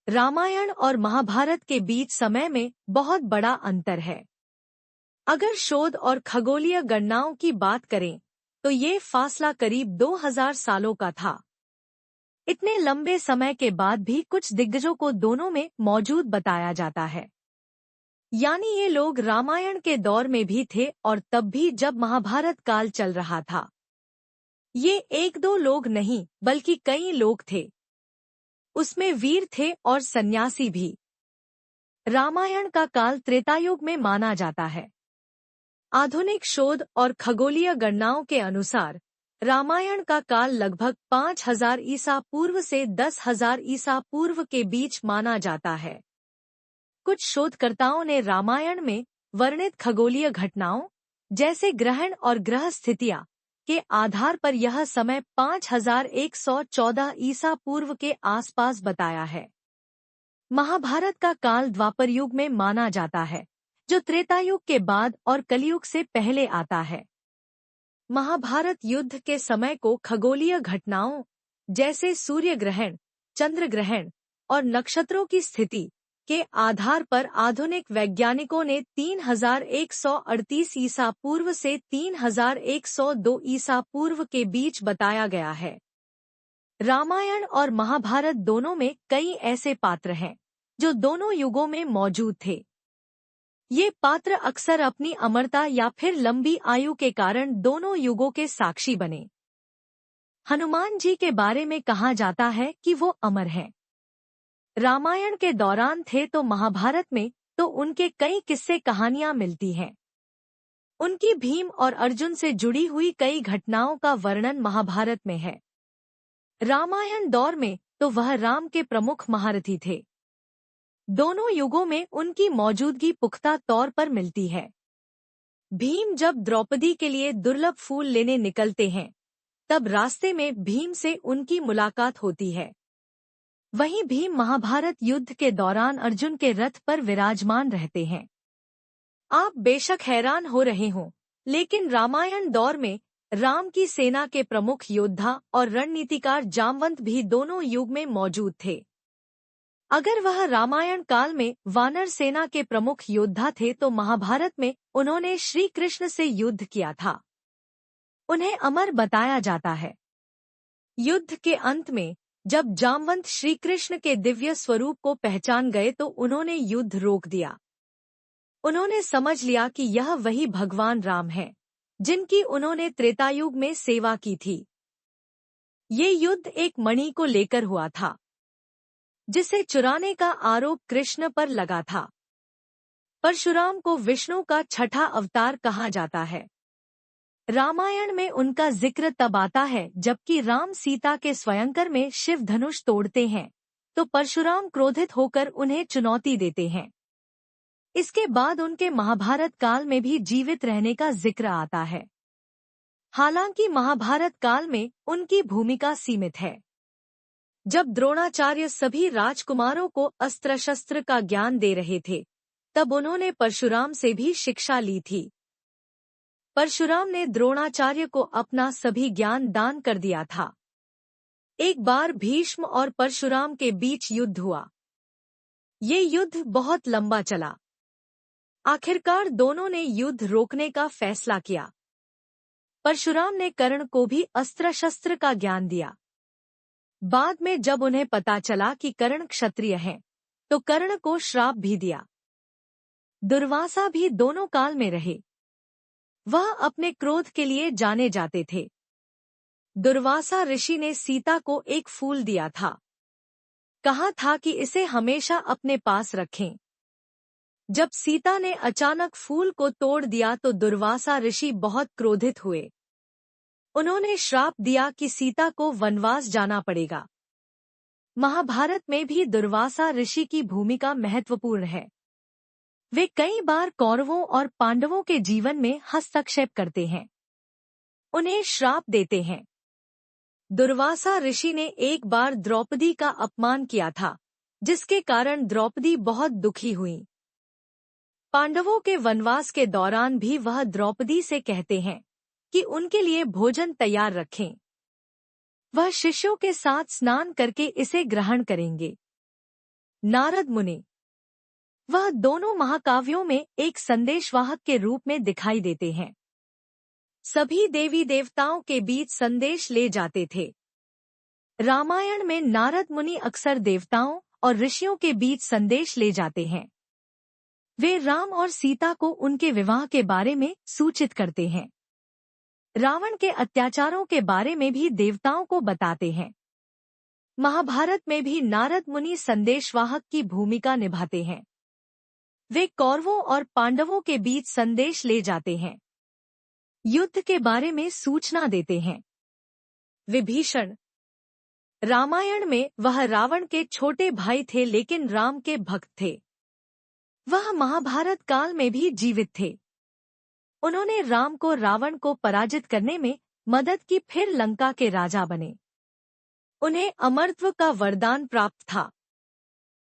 रामायण और महाभारत के बीच समय में बहुत बड़ा अंतर है। अगर शोध और खगोलीय गणनाओं की बात करें तो ये फासला करीब 2000 सालों का था। इतने लंबे समय के बाद भी कुछ दिग्गजों को दोनों में मौजूद बताया जाता है। यानी ये लोग रामायण के दौर में भी थे और तब भी जब महाभारत काल चल रहा था। ये एक दो लोग नहीं बल्कि कई लोग थे। उसमें वीर थे और सन्यासी भी। रामायण का काल त्रेतायुग में माना जाता है। आधुनिक शोध और खगोलीय गणनाओं के अनुसार रामायण का काल लगभग 5000 ईसा पूर्व से 10,000 ईसा पूर्व के बीच माना जाता है। कुछ शोधकर्ताओं ने रामायण में वर्णित खगोलीय घटनाओं जैसे ग्रहण और ग्रह स्थितियां के आधार पर यह समय 5114 ईसा पूर्व के आसपास बताया है। महाभारत का काल द्वापर युग में माना जाता है, जो त्रेतायुग के बाद और कलयुग से पहले आता है। महाभारत युद्ध के समय को खगोलीय घटनाओं जैसे सूर्य ग्रहण, चंद्र ग्रहण और नक्षत्रों की स्थिति के आधार पर आधुनिक वैज्ञानिकों ने 3138 ईसा पूर्व से 3102 ईसा पूर्व के बीच बताया गया है। रामायण और महाभारत दोनों में कई ऐसे पात्र हैं जो दोनों युगों में मौजूद थे। ये पात्र अक्सर अपनी अमरता या फिर लंबी आयु के कारण दोनों युगों के साक्षी बने। हनुमान जी के बारे में कहा जाता है कि वो अमर हैं। रामायण के दौरान थे तो महाभारत में तो उनके कई किस्से कहानियां मिलती हैं। उनकी भीम और अर्जुन से जुड़ी हुई कई घटनाओं का वर्णन महाभारत में है। रामायण दौर में तो वह राम के प्रमुख महारथी थे। दोनों युगों में उनकी मौजूदगी पुख्ता तौर पर मिलती है। भीम जब द्रौपदी के लिए दुर्लभ फूल लेने निकलते हैं, तब रास्ते में भीम से उनकी मुलाकात होती है। वहीं भीम महाभारत युद्ध के दौरान अर्जुन के रथ पर विराजमान रहते हैं। आप बेशक हैरान हो रहे हों, लेकिन रामायण दौर में राम की सेना के प्रमुख योद्धा और रणनीतिकार जामवंत भी दोनों युग में मौजूद थे। अगर वह रामायण काल में वानर सेना के प्रमुख योद्धा थे तो महाभारत में उन्होंने श्री कृष्ण से युद्ध किया था। उन्हें अमर बताया जाता है। युद्ध के अंत में जब जामवंत श्री कृष्ण के दिव्य स्वरूप को पहचान गए तो उन्होंने युद्ध रोक दिया। उन्होंने समझ लिया कि यह वही भगवान राम हैं, जिनकी उन्होंने त्रेतायुग में सेवा की थी। ये युद्ध एक मणि को लेकर हुआ था, जिसे चुराने का आरोप कृष्ण पर लगा था। परशुराम को विष्णु का छठा अवतार कहा जाता है। रामायण में उनका जिक्र तब आता है जबकि राम सीता के स्वयंवर में शिव धनुष तोड़ते हैं, तो परशुराम क्रोधित होकर उन्हें चुनौती देते हैं। इसके बाद उनके महाभारत काल में भी जीवित रहने का जिक्र आता है। हालांकि महाभारत काल में उनकी भूमिका सीमित है। जब द्रोणाचार्य सभी राजकुमारों को अस्त्र शस्त्र का ज्ञान दे रहे थे, तब उन्होंने परशुराम से भी शिक्षा ली थी। परशुराम ने द्रोणाचार्य को अपना सभी ज्ञान दान कर दिया था। एक बार भीष्म और परशुराम के बीच युद्ध हुआ। ये युद्ध बहुत लंबा चला। आखिरकार दोनों ने युद्ध रोकने का फैसला किया। परशुराम ने कर्ण को भी अस्त्र शस्त्र का ज्ञान दिया। बाद में जब उन्हें पता चला कि कर्ण क्षत्रिय हैं, तो कर्ण को श्राप भी दिया। दुर्वासा भी दोनों काल में रहे। वह अपने क्रोध के लिए जाने जाते थे। दुर्वासा ऋषि ने सीता को एक फूल दिया था। कहा था कि इसे हमेशा अपने पास रखें। जब सीता ने अचानक फूल को तोड़ दिया तो दुर्वासा ऋषि बहुत क्रोधित हुए। उन्होंने श्राप दिया कि सीता को वनवास जाना पड़ेगा। महाभारत में भी दुर्वासा ऋषि की भूमिका महत्वपूर्ण है। वे कई बार कौरवों और पांडवों के जीवन में हस्तक्षेप करते हैं, उन्हें श्राप देते हैं। दुर्वासा ऋषि ने एक बार द्रौपदी का अपमान किया था, जिसके कारण द्रौपदी बहुत दुखी हुई। पांडवों के वनवास के दौरान भी वह द्रौपदी से कहते हैं कि उनके लिए भोजन तैयार रखें। वह शिष्यों के साथ स्नान करके इसे ग्रहण करेंगे। नारद मुनि। वह दोनों महाकाव्यों में एक संदेशवाहक के रूप में दिखाई देते हैं। सभी देवी देवताओं के बीच संदेश ले जाते थे। रामायण में नारद मुनि अक्सर देवताओं और ऋषियों के बीच संदेश ले जाते हैं। वे राम और सीता को उनके विवाह के बारे में सूचित करते हैं। रावण के अत्याचारों के बारे में भी देवताओं को बताते हैं। महाभारत में भी नारद मुनि संदेशवाहक की भूमिका निभाते हैं। वे कौरवों और पांडवों के बीच संदेश ले जाते हैं। युद्ध के बारे में सूचना देते हैं। विभीषण। रामायण में वह रावण के छोटे भाई थे लेकिन राम के भक्त थे। वह महाभारत काल में भी जीवित थे। उन्होंने राम को रावण को पराजित करने में मदद की, फिर लंका के राजा बने। उन्हें अमरत्व का वरदान प्राप्त था।